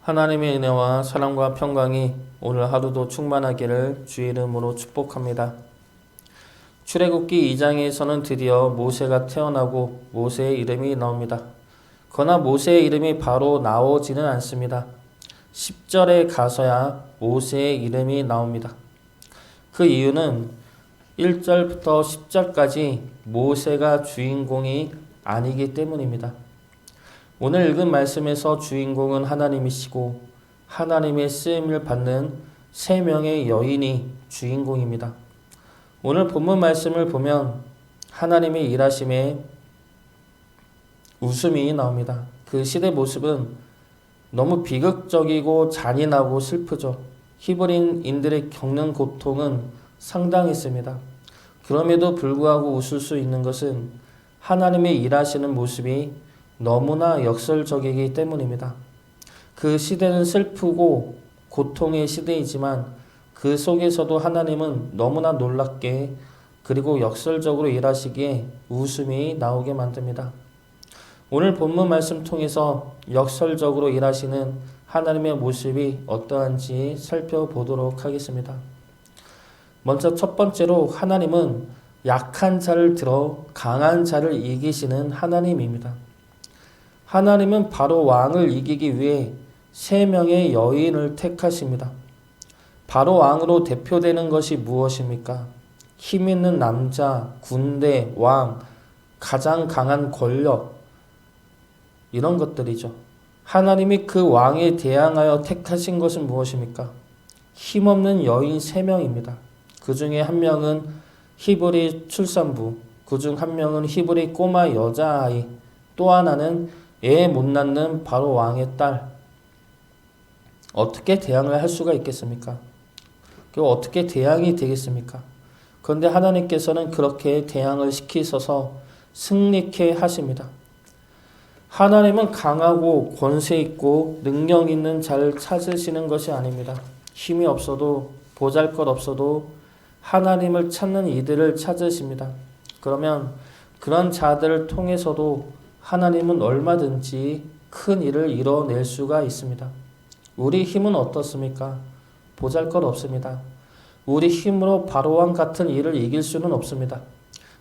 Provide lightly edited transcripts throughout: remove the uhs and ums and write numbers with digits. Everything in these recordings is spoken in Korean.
하나님의 은혜와 사랑과 평강이 오늘 하루도 충만하기를 주의 이름으로 축복합니다. 출애굽기 2장에서는 드디어 모세가 태어나고 모세의 이름이 나옵니다. 그러나 모세의 이름이 바로 나오지는 않습니다. 10절에 가서야 모세의 이름이 나옵니다. 그 이유는 1절부터 10절까지 모세가 주인공이 아니기 때문입니다. 오늘 읽은 말씀에서 주인공은 하나님이시고 하나님의 쓰임을 받는 세 명의 여인이 주인공입니다. 오늘 본문 말씀을 보면 하나님의 일하심에 웃음이 나옵니다. 그 시대 모습은 너무 비극적이고 잔인하고 슬프죠. 히브리인들의 겪는 고통은 상당했습니다. 그럼에도 불구하고 웃을 수 있는 것은 하나님의 일하시는 모습이 너무나 역설적이기 때문입니다. 그 시대는 슬프고 고통의 시대이지만 그 속에서도 하나님은 너무나 놀랍게 그리고 역설적으로 일하시기에 웃음이 나오게 만듭니다. 오늘 본문 말씀 통해서 역설적으로 일하시는 하나님의 모습이 어떠한지 살펴보도록 하겠습니다. 먼저 첫 번째로 하나님은 약한 자를 들어 강한 자를 이기시는 하나님입니다. 하나님은 바로 왕을 이기기 위해 세 명의 여인을 택하십니다. 바로 왕으로 대표되는 것이 무엇입니까? 힘 있는 남자, 군대, 왕, 가장 강한 권력, 이런 것들이죠. 하나님이 그 왕에 대항하여 택하신 것은 무엇입니까? 힘없는 여인 3명입니다. 그 중에 한 명은 히브리 출산부, 그 중 한 명은 히브리 꼬마 여자아이, 또 하나는 애 못 낳는 바로 왕의 딸. 어떻게 대항을 할 수가 있겠습니까? 그리고 어떻게 대항이 되겠습니까? 그런데 하나님께서는 그렇게 대항을 시키셔서 승리케 하십니다. 하나님은 강하고 권세 있고 능력 있는 자를 찾으시는 것이 아닙니다. 힘이 없어도 보잘것 없어도 하나님을 찾는 이들을 찾으십니다. 그러면 그런 자들을 통해서도 하나님은 얼마든지 큰 일을 이뤄낼 수가 있습니다. 우리 힘은 어떻습니까? 보잘것 없습니다. 우리 힘으로 바로왕 같은 일을 이길 수는 없습니다.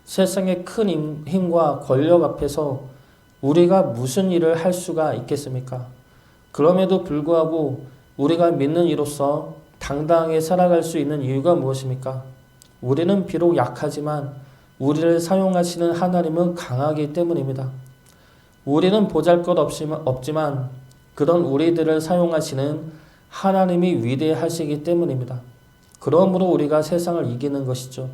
세상의 큰 힘과 권력 앞에서 우리가 무슨 일을 할 수가 있겠습니까? 그럼에도 불구하고 우리가 믿는 이로써 당당하게 살아갈 수 있는 이유가 무엇입니까? 우리는 비록 약하지만 우리를 사용하시는 하나님은 강하기 때문입니다. 우리는 보잘것없지만 그런 우리들을 사용하시는 하나님이 위대하시기 때문입니다. 그러므로 우리가 세상을 이기는 것이죠.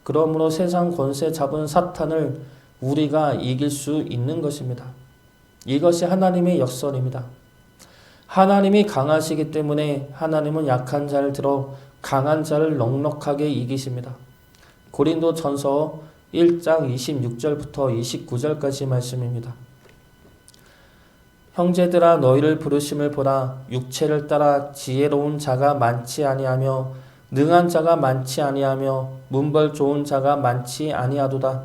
그러므로 세상 권세 잡은 사탄을 우리가 이길 수 있는 것입니다. 이것이 하나님의 역설입니다. 하나님이 강하시기 때문에 하나님은 약한 자를 들어 강한 자를 넉넉하게 이기십니다. 고린도전서 1장 26절부터 29절까지 말씀입니다. 형제들아 너희를 부르심을 보라. 육체를 따라 지혜로운 자가 많지 아니하며 능한 자가 많지 아니하며 문벌 좋은 자가 많지 아니하도다.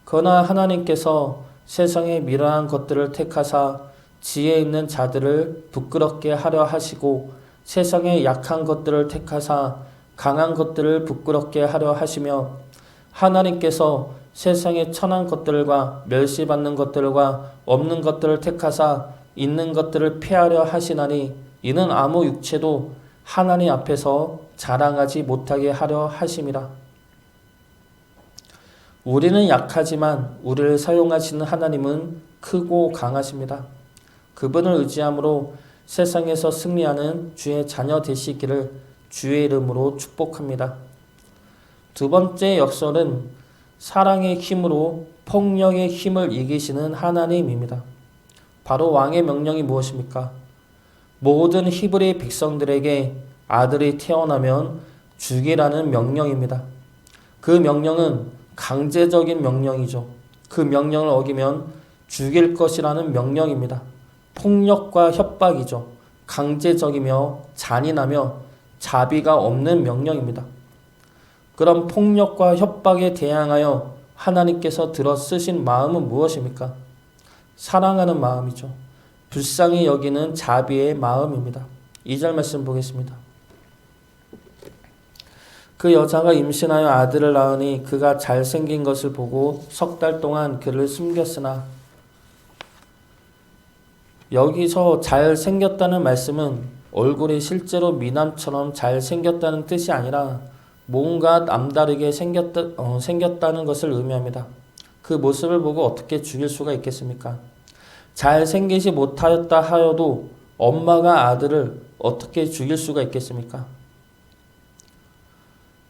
그러나 하나님께서 세상의 미련한 것들을 택하사 지혜 있는 자들을 부끄럽게 하려 하시고 세상의 약한 것들을 택하사 강한 것들을 부끄럽게 하려 하시며 하나님께서 세상의 천한 것들과 멸시받는 것들과 없는 것들을 택하사 있는 것들을 폐하려 하시나니 이는 아무 육체도 하나님 앞에서 자랑하지 못하게 하려 하심이라. 우리는 약하지만 우리를 사용하시는 하나님은 크고 강하십니다. 그분을 의지함으로 세상에서 승리하는 주의 자녀 되시기를 주의 이름으로 축복합니다. 두 번째 역설은 사랑의 힘으로 폭력의 힘을 이기시는 하나님입니다. 바로 왕의 명령이 무엇입니까? 모든 히브리 백성들에게 아들이 태어나면 죽이라는 명령입니다. 그 명령은 강제적인 명령이죠. 그 명령을 어기면 죽일 것이라는 명령입니다. 폭력과 협박이죠. 강제적이며 잔인하며 자비가 없는 명령입니다. 그런 폭력과 협박에 대항하여 하나님께서 들어 쓰신 마음은 무엇입니까? 사랑하는 마음이죠. 불쌍히 여기는 자비의 마음입니다. 2절 말씀 보겠습니다. 그 여자가 임신하여 아들을 낳으니 그가 잘생긴 것을 보고 3달 동안 그를 숨겼으나, 여기서 잘생겼다는 말씀은 얼굴이 실제로 미남처럼 잘생겼다는 뜻이 아니라 뭔가 남다르게 생겼다는 것을 의미합니다. 그 모습을 보고 어떻게 죽일 수가 있겠습니까? 잘생기지 못하였다 하여도 엄마가 아들을 어떻게 죽일 수가 있겠습니까?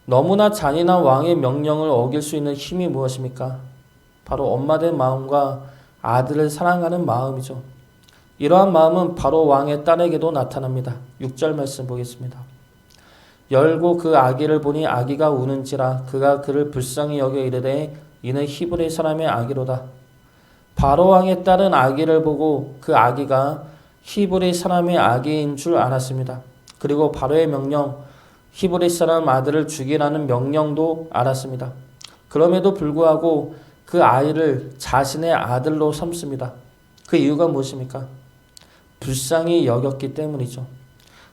너무나 잔인한 왕의 명령을 어길 수 있는 힘이 무엇입니까? 바로 엄마된 마음과 아들을 사랑하는 마음이죠. 이러한 마음은 바로 왕의 딸에게도 나타납니다. 6절 말씀 보겠습니다. 열고 그 아기를 보니 아기가 우는지라 그가 그를 불쌍히 여겨 이르되 이는 히브리 사람의 아기로다. 바로 왕의 딸은 아기를 보고 그 아기가 히브리 사람의 아기인 줄 알았습니다. 그리고 바로의 명령, 히브리 사람 아들을 죽이라는 명령도 알았습니다. 그럼에도 불구하고 그 아이를 자신의 아들로 삼습니다. 그 이유가 무엇입니까? 불쌍히 여겼기 때문이죠.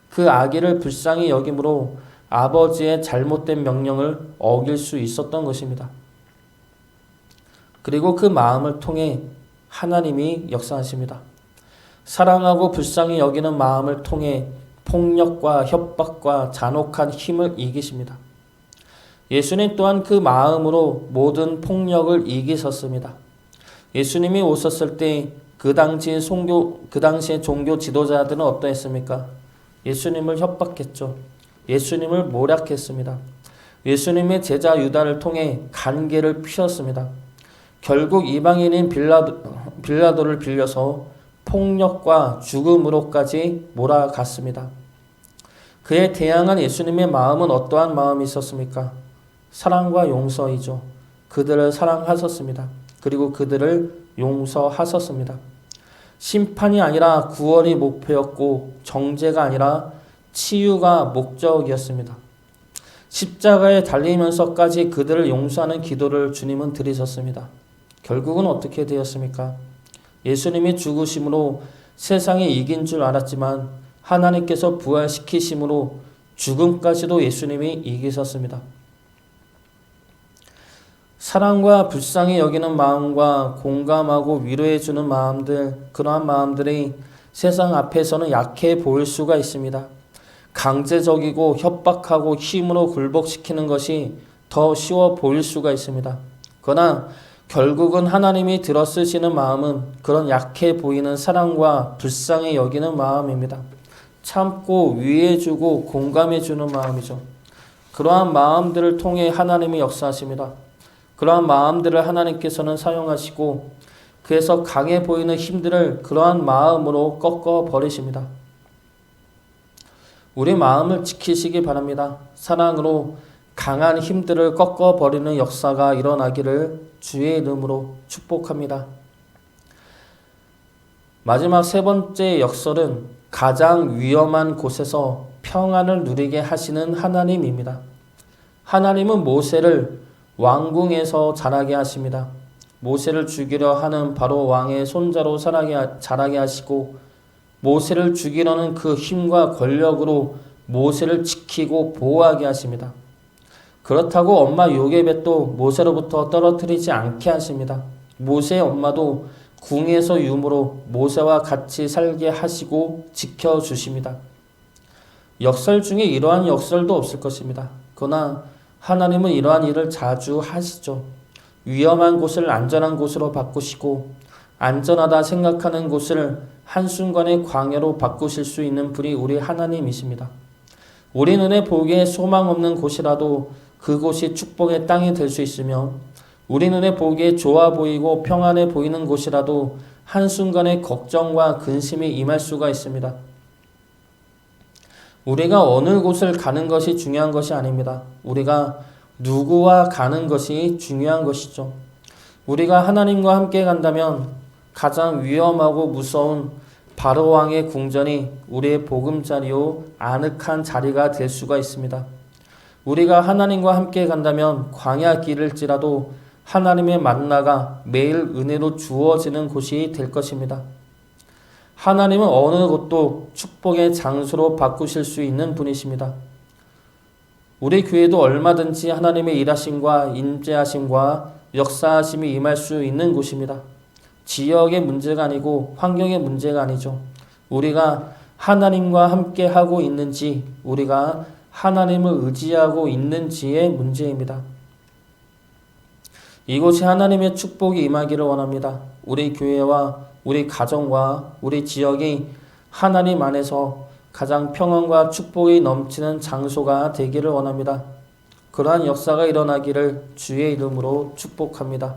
그 아기를 불쌍히 여김으로 아버지의 잘못된 명령을 어길 수 있었던 것입니다. 그리고 그 마음을 통해 하나님이 역사하십니다. 사랑하고 불쌍히 여기는 마음을 통해 폭력과 협박과 잔혹한 힘을 이기십니다. 예수님 또한 그 마음으로 모든 폭력을 이기셨습니다. 예수님이 오셨을 때 그 당시의 종교 지도자들은 어떠했습니까? 예수님을 협박했죠. 예수님을 모략했습니다. 예수님의 제자 유다를 통해 간계를 피웠습니다. 결국 이방인인 빌라도를 빌려서 폭력과 죽음으로까지 몰아갔습니다. 그에 대항한 예수님의 마음은 어떠한 마음이 있었습니까? 사랑과 용서이죠. 그들을 사랑하셨습니다. 그리고 그들을 용서하셨습니다. 심판이 아니라 구원이 목표였고 정죄가 아니라 치유가 목적이었습니다. 십자가에 달리면서까지 그들을 용서하는 기도를 주님은 드리셨습니다. 결국은 어떻게 되었습니까? 예수님이 죽으심으로 세상에 이긴 줄 알았지만 하나님께서 부활시키심으로 죽음까지도 예수님이 이기셨습니다. 사랑과 불쌍히 여기는 마음과 공감하고 위로해주는 마음들, 그러한 마음들이 세상 앞에서는 약해 보일 수가 있습니다. 강제적이고 협박하고 힘으로 굴복시키는 것이 더 쉬워 보일 수가 있습니다. 그러나 결국은 하나님이 들어쓰시는 마음은 그런 약해 보이는 사랑과 불쌍히 여기는 마음입니다. 참고 위해주고 공감해주는 마음이죠. 그러한 마음들을 통해 하나님이 역사하십니다. 그러한 마음들을 하나님께서는 사용하시고 그래서 강해 보이는 힘들을 그러한 마음으로 꺾어버리십니다. 우리 마음을 지키시기 바랍니다. 사랑으로 강한 힘들을 꺾어버리는 역사가 일어나기를 주의 이름으로 축복합니다. 마지막 세 번째 역설은 가장 위험한 곳에서 평안을 누리게 하시는 하나님입니다. 하나님은 모세를 왕궁에서 자라게 하십니다. 모세를 죽이려 하는 바로 왕의 손자로 자라게 하시고 모세를 죽이려는 그 힘과 권력으로 모세를 지키고 보호하게 하십니다. 그렇다고 엄마 요게벳도 모세로부터 떨어뜨리지 않게 하십니다. 모세의 엄마도 궁에서 유모로 모세와 같이 살게 하시고 지켜주십니다. 역설 중에 이러한 역설도 없을 것입니다. 그러나 하나님은 이러한 일을 자주 하시죠. 위험한 곳을 안전한 곳으로 바꾸시고 안전하다 생각하는 곳을 한순간의 광야로 바꾸실 수 있는 분이 우리 하나님이십니다. 우리 눈에 보기에 소망 없는 곳이라도 그곳이 축복의 땅이 될 수 있으며 우리 눈에 보기에 좋아 보이고 평안해 보이는 곳이라도 한순간의 걱정과 근심이 임할 수가 있습니다. 우리가 어느 곳을 가는 것이 중요한 것이 아닙니다. 우리가 누구와 가는 것이 중요한 것이죠. 우리가 하나님과 함께 간다면 가장 위험하고 무서운 바로왕의 궁전이 우리의 보금자리요 아늑한 자리가 될 수가 있습니다. 우리가 하나님과 함께 간다면 광야 길일지라도 하나님의 만나가 매일 은혜로 주어지는 곳이 될 것입니다. 하나님은 어느 곳도 축복의 장소로 바꾸실 수 있는 분이십니다. 우리 교회도 얼마든지 하나님의 일하심과 임재하심과 역사하심이 임할 수 있는 곳입니다. 지역의 문제가 아니고 환경의 문제가 아니죠. 우리가 하나님과 함께 하고 있는지, 우리가 하나님을 의지하고 있는지의 문제입니다. 이곳이 하나님의 축복이 임하기를 원합니다. 우리 교회와 우리 가정과 우리 지역이 하나님 안에서 가장 평안과 축복이 넘치는 장소가 되기를 원합니다. 그러한 역사가 일어나기를 주의 이름으로 축복합니다.